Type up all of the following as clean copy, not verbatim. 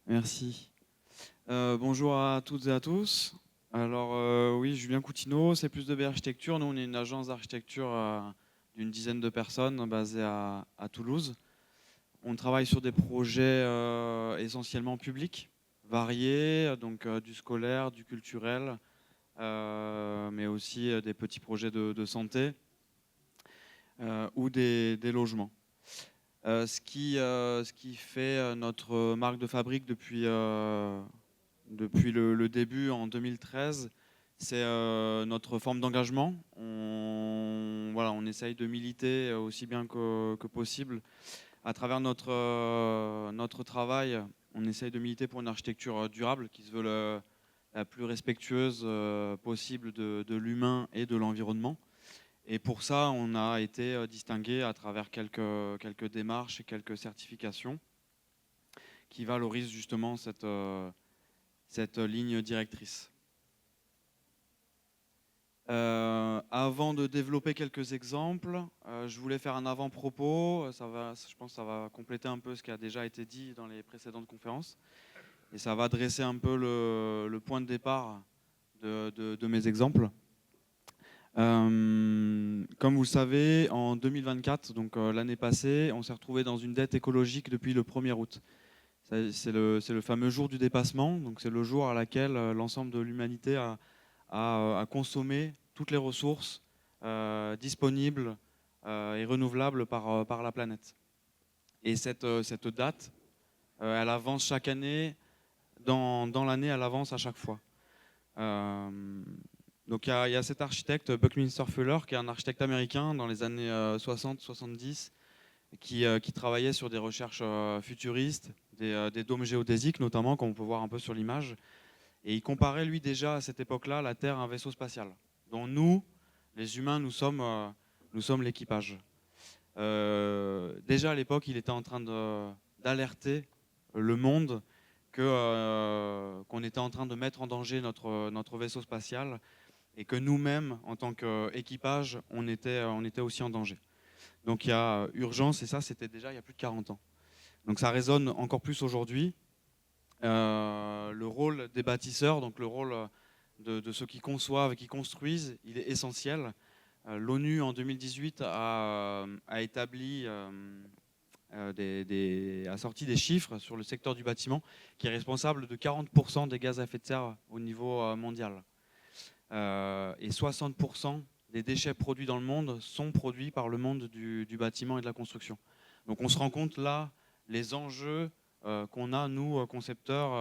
Merci. Bonjour à toutes et à tous. Alors oui, Julien Coutinho, c'est plus de B Architecture. Nous, on est une agence d'architecture d'une dizaine de personnes basée à Toulouse. On travaille sur des projets essentiellement publics, variés, donc du scolaire, du culturel, mais aussi des petits projets de santé ou des logements. Ce qui fait notre marque de fabrique depuis le début en 2013, c'est notre forme d'engagement. On essaye de militer aussi bien que possible. À travers notre travail, on essaye de militer pour une architecture durable qui se veut la plus respectueuse possible de l'humain et de l'environnement. Et pour ça, on a été distingué à travers quelques démarches et quelques certifications qui valorisent justement cette ligne directrice. Avant de développer quelques exemples, je voulais faire un avant-propos. Je pense que ça va compléter un peu ce qui a déjà été dit dans les précédentes conférences. Et ça va dresser un peu le point de départ de mes exemples. Comme vous le savez, en 2024, donc l'année passée, on s'est retrouvé dans une dette écologique depuis le 1er août. C'est le fameux jour du dépassement, donc c'est le jour à laquelle l'ensemble de l'humanité a consommé toutes les ressources disponibles et renouvelables par la planète. Et cette date, elle avance chaque année, dans l'année, elle avance à chaque fois. Donc il y a cet architecte, Buckminster Fuller, qui est un architecte américain dans les années 60-70, qui travaillait sur des recherches futuristes, des dômes géodésiques notamment, comme on peut voir un peu sur l'image. Et il comparait, lui, déjà à cette époque-là, la Terre à un vaisseau spatial, dont nous, les humains, nous sommes l'équipage. Déjà à l'époque, il était en train d'alerter le monde qu'on était en train de mettre en danger notre vaisseau spatial et que nous-mêmes, en tant qu'équipage, on était aussi en danger. Donc il y a urgence, et ça, c'était déjà il y a plus de 40 ans. Donc ça résonne encore plus aujourd'hui. Le rôle des bâtisseurs, donc le rôle de ceux qui conçoivent et qui construisent, il est essentiel. L'ONU, en 2018, a établi, a sorti des chiffres sur le secteur du bâtiment, qui est responsable de 40% des gaz à effet de serre au niveau mondial. Et 60% des déchets produits dans le monde sont produits par le monde du bâtiment et de la construction. Donc on se rend compte là, les enjeux qu'on a, nous, concepteurs,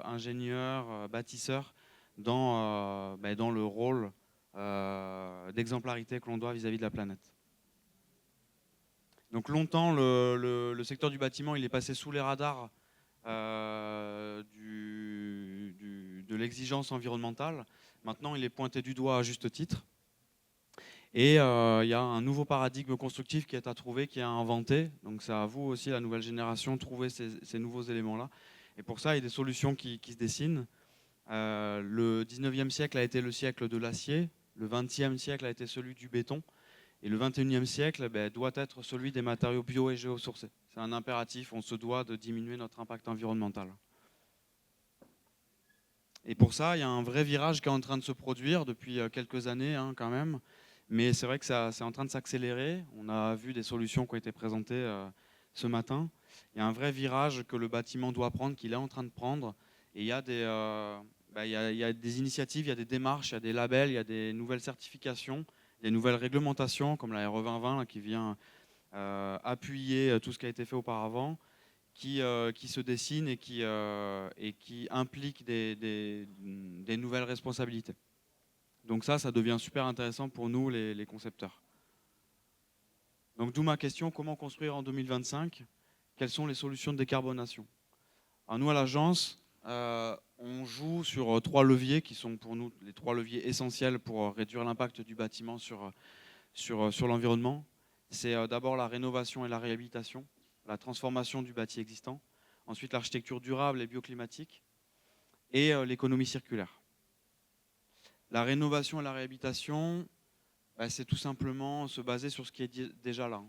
ingénieurs, bâtisseurs, dans le rôle d'exemplarité que l'on doit vis-à-vis de la planète. Donc longtemps, le secteur du bâtiment, il est passé sous les radars de l'exigence environnementale. Maintenant, il est pointé du doigt à juste titre. Et il y a un nouveau paradigme constructif qui est à trouver, qui est à inventer. Donc c'est à vous aussi, la nouvelle génération, de trouver ces nouveaux éléments-là. Et pour ça, il y a des solutions qui se dessinent. Le 19e siècle a été le siècle de l'acier. Le 20e siècle a été celui du béton. Et le 21e siècle doit être celui des matériaux bio et géosourcés. C'est un impératif, on se doit de diminuer notre impact environnemental. Et pour ça, il y a un vrai virage qui est en train de se produire depuis quelques années quand même. Mais c'est vrai que c'est en train de s'accélérer. On a vu des solutions qui ont été présentées ce matin. Il y a un vrai virage que le bâtiment doit prendre, qu'il est en train de prendre. Et il y a des initiatives, il y a des démarches, il y a des labels, il y a des nouvelles certifications, des nouvelles réglementations comme la RE 2020 là, qui vient appuyer tout ce qui a été fait auparavant, qui se dessinent et qui impliquent des nouvelles responsabilités. Donc ça devient super intéressant pour nous, les concepteurs. Donc d'où ma question, comment construire en 2025 ? Quelles sont les solutions de décarbonation ? Alors nous, à l'agence, on joue sur 3 leviers qui sont pour nous les 3 leviers essentiels pour réduire l'impact du bâtiment sur l'environnement. C'est d'abord la rénovation et la réhabilitation, la transformation du bâti existant, ensuite l'architecture durable et bioclimatique, et l'économie circulaire. La rénovation et la réhabilitation, c'est tout simplement se baser sur ce qui est déjà là.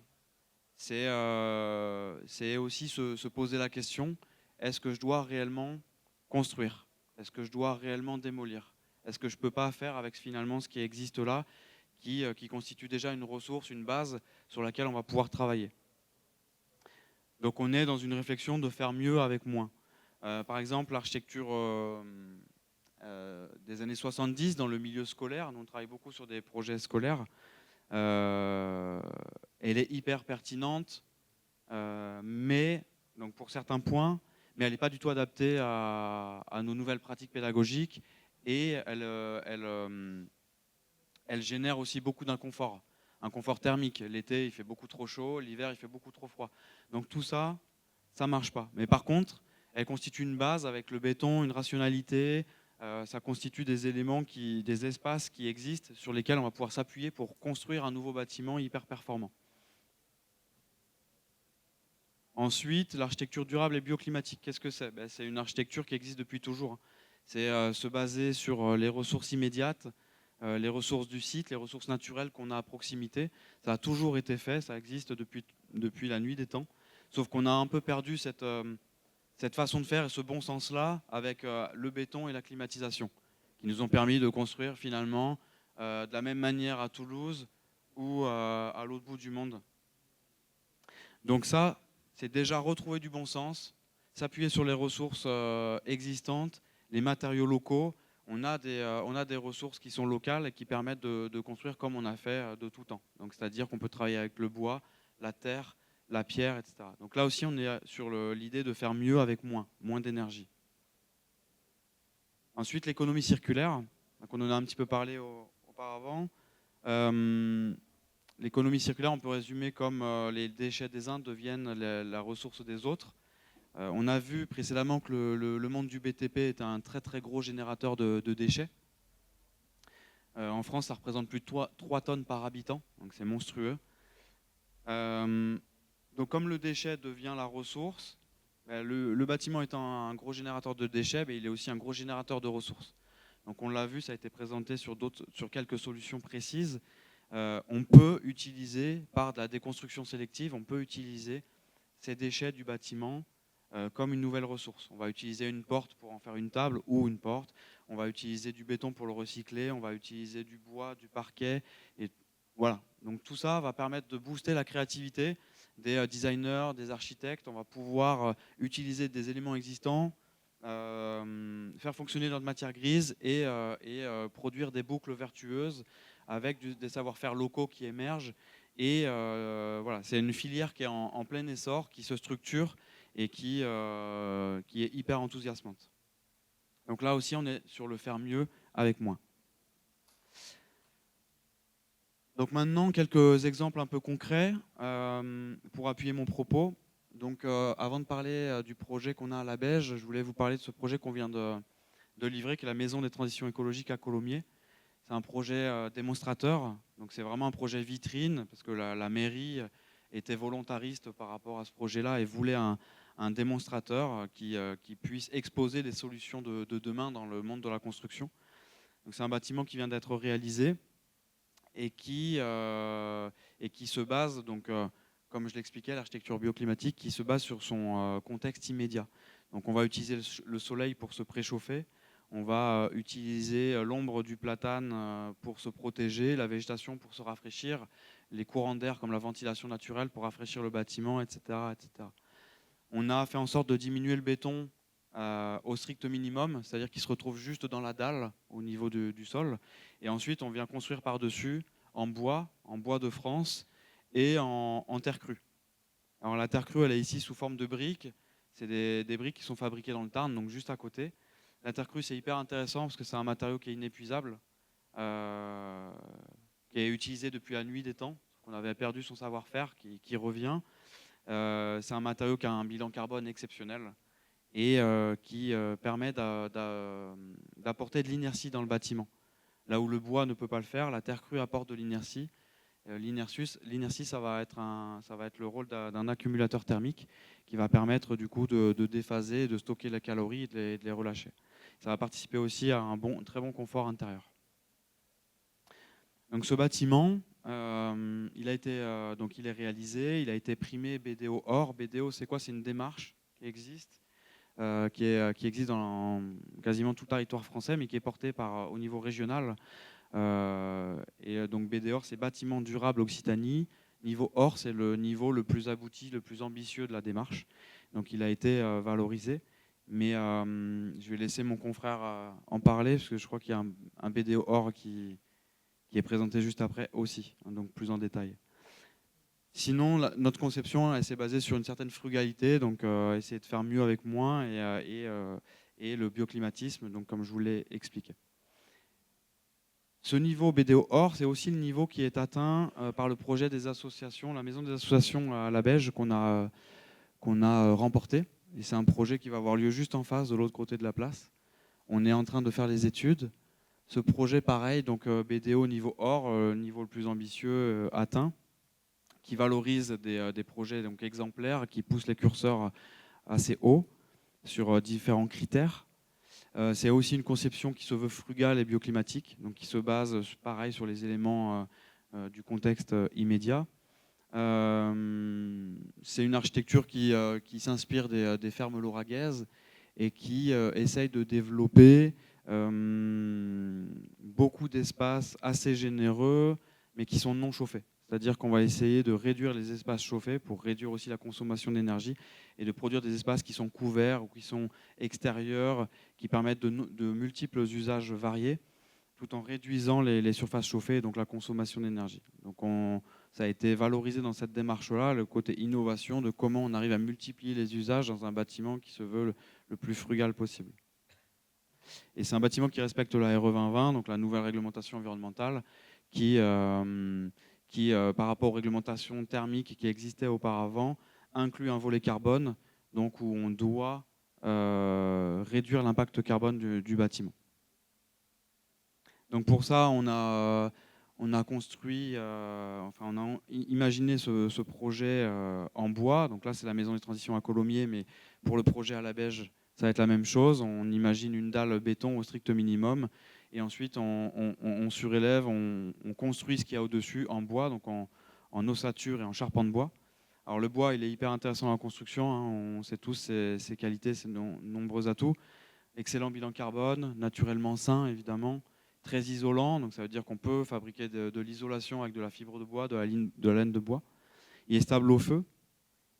C'est aussi se poser la question, est-ce que je dois réellement construire? Est-ce que je dois réellement démolir? Est-ce que je ne peux pas faire avec finalement ce qui existe là, qui constitue déjà une ressource, une base sur laquelle on va pouvoir travailler? Donc on est dans une réflexion de faire mieux avec moins. Par exemple, l'architecture des années 70 dans le milieu scolaire, nous on travaille beaucoup sur des projets scolaires, elle est hyper pertinente, mais donc pour certains points, mais elle n'est pas du tout adaptée à nos nouvelles pratiques pédagogiques et elle génère aussi beaucoup d'inconfort. Un confort thermique. L'été, il fait beaucoup trop chaud, l'hiver, il fait beaucoup trop froid. Donc tout ça, ça ne marche pas. Mais par contre, elle constitue une base avec le béton, une rationalité. Ça constitue des éléments, des espaces qui existent sur lesquels on va pouvoir s'appuyer pour construire un nouveau bâtiment hyper performant. Ensuite, l'architecture durable et bioclimatique. Qu'est-ce que c'est? C'est une architecture qui existe depuis toujours. C'est se baser sur les ressources immédiates, les ressources du site, les ressources naturelles qu'on a à proximité. Ça a toujours été fait, ça existe depuis la nuit des temps. Sauf qu'on a un peu perdu cette façon de faire et ce bon sens-là avec le béton et la climatisation, qui nous ont permis de construire finalement de la même manière à Toulouse ou à l'autre bout du monde. Donc ça, c'est déjà retrouver du bon sens, s'appuyer sur les ressources existantes, les matériaux locaux. On a des ressources qui sont locales et qui permettent de construire comme on a fait de tout temps. Donc, c'est-à-dire qu'on peut travailler avec le bois, la terre, la pierre, etc. Donc là aussi, on est sur l'idée de faire mieux avec moins d'énergie. Ensuite, l'économie circulaire. Donc, on en a un petit peu parlé auparavant. L'économie circulaire, on peut résumer comme les déchets des uns deviennent la ressource des autres. On a vu précédemment que le monde du BTP est un très très gros générateur de déchets. En France, ça représente plus de 3 tonnes par habitant, donc c'est monstrueux. Donc comme le déchet devient la ressource, le bâtiment étant un gros générateur de déchets, il est aussi un gros générateur de ressources. Donc on l'a vu, ça a été présenté sur quelques solutions précises. On peut utiliser, par de la déconstruction sélective, on peut utiliser ces déchets du bâtiment comme une nouvelle ressource. On va utiliser une porte pour en faire une table ou une porte. On va utiliser du béton pour le recycler. On va utiliser du bois, du parquet. Et voilà. Donc tout ça va permettre de booster la créativité des designers, des architectes. On va pouvoir utiliser des éléments existants, faire fonctionner notre matière grise et produire des boucles vertueuses avec des savoir-faire locaux qui émergent. Et voilà, c'est une filière qui est en plein essor, qui se structure et qui est hyper enthousiasmante. Donc là aussi, on est sur le faire mieux avec moins. Donc maintenant, quelques exemples un peu concrets pour appuyer mon propos. Donc avant de parler du projet qu'on a à la Beige, je voulais vous parler de ce projet qu'on vient de livrer, qui est la Maison des transitions écologiques à Colomiers. C'est un projet démonstrateur, donc c'est vraiment un projet vitrine, parce que la mairie était volontariste par rapport à ce projet-là et voulait un démonstrateur qui puisse exposer les solutions de demain dans le monde de la construction. Donc c'est un bâtiment qui vient d'être réalisé et qui se base, donc, comme je l'expliquais, l'architecture bioclimatique, qui se base sur son contexte immédiat. Donc on va utiliser le soleil pour se préchauffer. On va utiliser l'ombre du platane pour se protéger, la végétation pour se rafraîchir, les courants d'air comme la ventilation naturelle pour rafraîchir le bâtiment, etc., etc. On a fait en sorte de diminuer le béton au strict minimum, c'est-à-dire qu'il se retrouve juste dans la dalle au niveau du sol. Et ensuite, on vient construire par-dessus en bois de France et en terre crue. Alors la terre crue, elle est ici sous forme de briques. C'est des briques qui sont fabriquées dans le Tarn, donc juste à côté. La terre crue, c'est hyper intéressant parce que c'est un matériau qui est inépuisable, qui est utilisé depuis la nuit des temps, qu'on avait perdu son savoir-faire, qui revient. C'est un matériau qui a un bilan carbone exceptionnel et qui permet d'apporter de l'inertie dans le bâtiment. Là où le bois ne peut pas le faire, la terre crue apporte de l'inertie. L'inertie, ça va être le rôle d'un accumulateur thermique qui va permettre du coup de déphaser, de stocker les calories et de les relâcher. Ça va participer aussi à un très bon confort intérieur. Donc ce bâtiment, il est réalisé, il a été primé BDO Or. BDO, c'est quoi? C'est une démarche qui existe qui existe dans quasiment tout le territoire français, mais qui est porté au niveau régional. Donc BDOR, c'est Bâtiment Durable Occitanie. Niveau OR, c'est le niveau le plus abouti, le plus ambitieux de la démarche. Donc il a été valorisé. Mais je vais laisser mon confrère en parler, parce que je crois qu'il y a un BDO OR qui est présenté juste après aussi, hein, donc plus en détail. Sinon, notre conception, elle s'est basée sur une certaine frugalité, donc essayer de faire mieux avec moins, et le bioclimatisme, donc comme je vous l'ai expliqué. Ce niveau BDO OR, c'est aussi le niveau qui est atteint par le projet des associations, la maison des associations à la Beige qu'on a remporté. Et c'est un projet qui va avoir lieu juste en face, de l'autre côté de la place. On est en train de faire les études. Ce projet, pareil, donc BDO niveau OR, niveau le plus ambitieux atteint, qui valorise des projets donc exemplaires, qui poussent les curseurs assez haut sur différents critères. C'est aussi une conception qui se veut frugale et bioclimatique, donc qui se base pareil sur les éléments du contexte immédiat. C'est une architecture qui s'inspire des fermes lauragaises et qui essaye de développer beaucoup d'espaces assez généreux, mais qui sont non chauffés. C'est-à-dire qu'on va essayer de réduire les espaces chauffés pour réduire aussi la consommation d'énergie et de produire des espaces qui sont couverts ou qui sont extérieurs, qui permettent de multiples usages variés, tout en réduisant les surfaces chauffées et donc la consommation d'énergie. Donc ça a été valorisé dans cette démarche-là, le côté innovation de comment on arrive à multiplier les usages dans un bâtiment qui se veut le plus frugal possible. Et c'est un bâtiment qui respecte la RE 2020, donc la nouvelle réglementation environnementale, qui par rapport aux réglementations thermiques qui existaient auparavant, inclut un volet carbone, donc où on doit réduire l'impact carbone du bâtiment. Donc pour ça, on a construit, on a imaginé ce projet en bois. Donc là, c'est la maison des transitions à Colomiers, mais pour le projet à la Beige, ça va être la même chose. On imagine une dalle béton au strict minimum. Et ensuite, on surélève, on construit ce qu'il y a au-dessus en bois, donc en ossature et en charpent de bois. Alors le bois, il est hyper intéressant dans la construction. Hein. On sait tous ses qualités, ses nombreux atouts. Excellent bilan carbone, naturellement sain, évidemment. Très isolant, donc ça veut dire qu'on peut fabriquer de l'isolation avec de la fibre de bois, de la laine de bois. Il est stable au feu,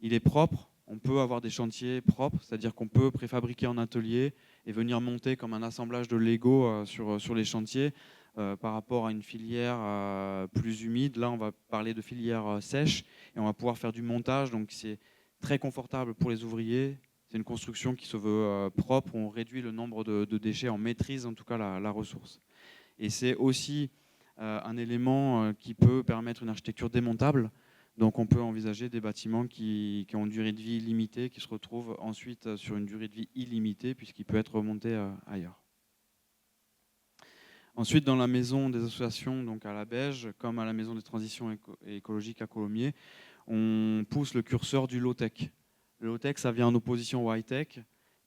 il est propre, on peut avoir des chantiers propres, c'est-à-dire qu'on peut préfabriquer en atelier et venir monter comme un assemblage de Lego sur les chantiers par rapport à une filière plus humide. Là, on va parler de filière sèche et on va pouvoir faire du montage, donc c'est très confortable pour les ouvriers. C'est une construction qui se veut propre, on réduit le nombre de déchets, on maîtrise en tout cas la ressource. Et c'est aussi un élément qui peut permettre une architecture démontable. Donc on peut envisager des bâtiments qui ont une durée de vie limitée, qui se retrouvent ensuite sur une durée de vie illimitée, puisqu'il peut être remonté ailleurs. Ensuite, dans la maison des associations, donc à la Beige, comme à la maison des transitions écologiques à Colomiers, on pousse le curseur du low-tech. Le low-tech, ça vient en opposition au high-tech,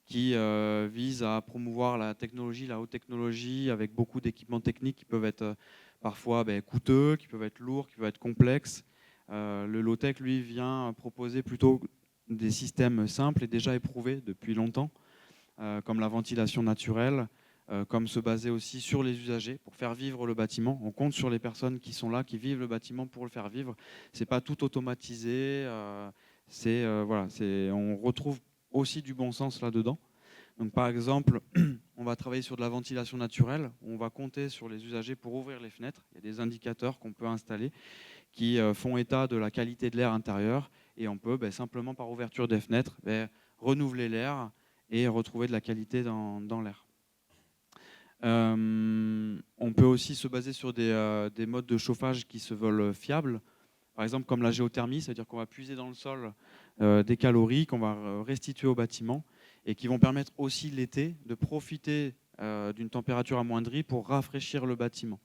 qui vise à promouvoir la technologie, la haute technologie, avec beaucoup d'équipements techniques qui peuvent être parfois coûteux, qui peuvent être lourds, qui peuvent être complexes. Le low-tech, lui, vient proposer plutôt des systèmes simples et déjà éprouvés depuis longtemps, comme la ventilation naturelle, comme se baser aussi sur les usagers pour faire vivre le bâtiment. On compte sur les personnes qui sont là, qui vivent le bâtiment pour le faire vivre. C'est pas tout automatisé. On retrouve aussi du bon sens là-dedans. Donc, par exemple, on va travailler sur de la ventilation naturelle. On va compter sur les usagers pour ouvrir les fenêtres. Il y a des indicateurs qu'on peut installer qui font état de la qualité de l'air intérieur. Et on peut simplement, par ouverture des fenêtres, renouveler l'air et retrouver de la qualité dans l'air. On peut aussi se baser sur des modes de chauffage qui se veulent fiables. Par exemple, comme la géothermie, c'est-à-dire qu'on va puiser dans le sol des calories qu'on va restituer au bâtiment et qui vont permettre aussi l'été de profiter d'une température amoindrie pour rafraîchir le bâtiment.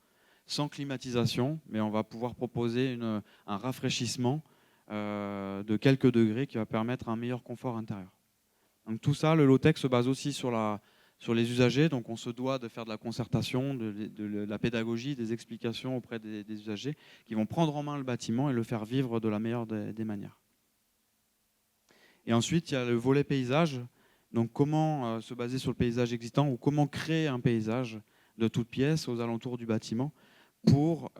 Sans climatisation, mais on va pouvoir proposer un rafraîchissement de quelques degrés qui va permettre un meilleur confort intérieur. Donc tout ça, le low-tech se base aussi sur les usagers, donc on se doit de faire de la concertation, de la pédagogie, des explications auprès des usagers qui vont prendre en main le bâtiment et le faire vivre de la meilleure des manières. Et ensuite, il y a le volet paysage Donc comment se baser sur le paysage existant ou comment créer un paysage de toutes pièces aux alentours du bâtiment pour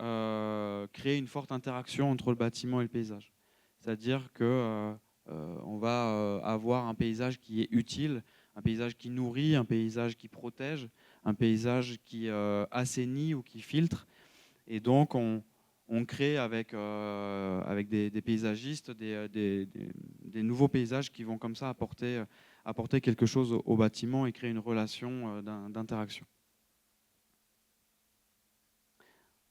créer une forte interaction entre le bâtiment et le paysage. C'est-à-dire que on va avoir un paysage qui est utile, un paysage qui nourrit, un paysage qui protège, un paysage qui assainit ou qui filtre. Et donc on crée avec des paysagistes des nouveaux paysages qui vont comme ça apporter quelque chose au bâtiment et créer une relation d'interaction.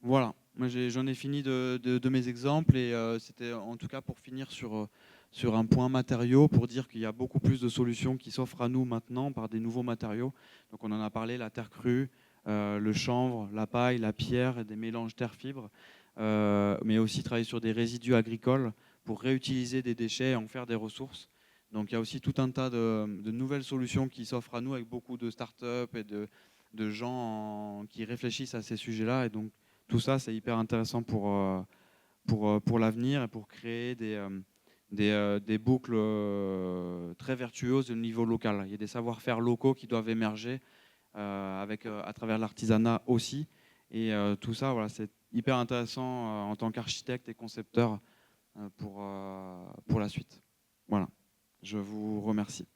Voilà, moi j'en ai fini de mes exemples et c'était en tout cas pour finir sur un point matériaux, pour dire qu'il y a beaucoup plus de solutions qui s'offrent à nous maintenant par des nouveaux matériaux. Donc on en a parlé, la terre crue, le chanvre, la paille, la pierre et des mélanges terre-fibre, mais aussi travailler sur des résidus agricoles pour réutiliser des déchets et en faire des ressources. Donc il y a aussi tout un tas de nouvelles solutions qui s'offrent à nous avec beaucoup de start-up et de gens qui réfléchissent à ces sujets-là. Et donc tout ça, c'est hyper intéressant pour l'avenir et pour créer des boucles très vertueuses au niveau local. Il y a des savoir-faire locaux qui doivent émerger à travers l'artisanat aussi. Et tout ça, voilà, c'est hyper intéressant en tant qu'architecte et concepteur pour la suite. Voilà, je vous remercie.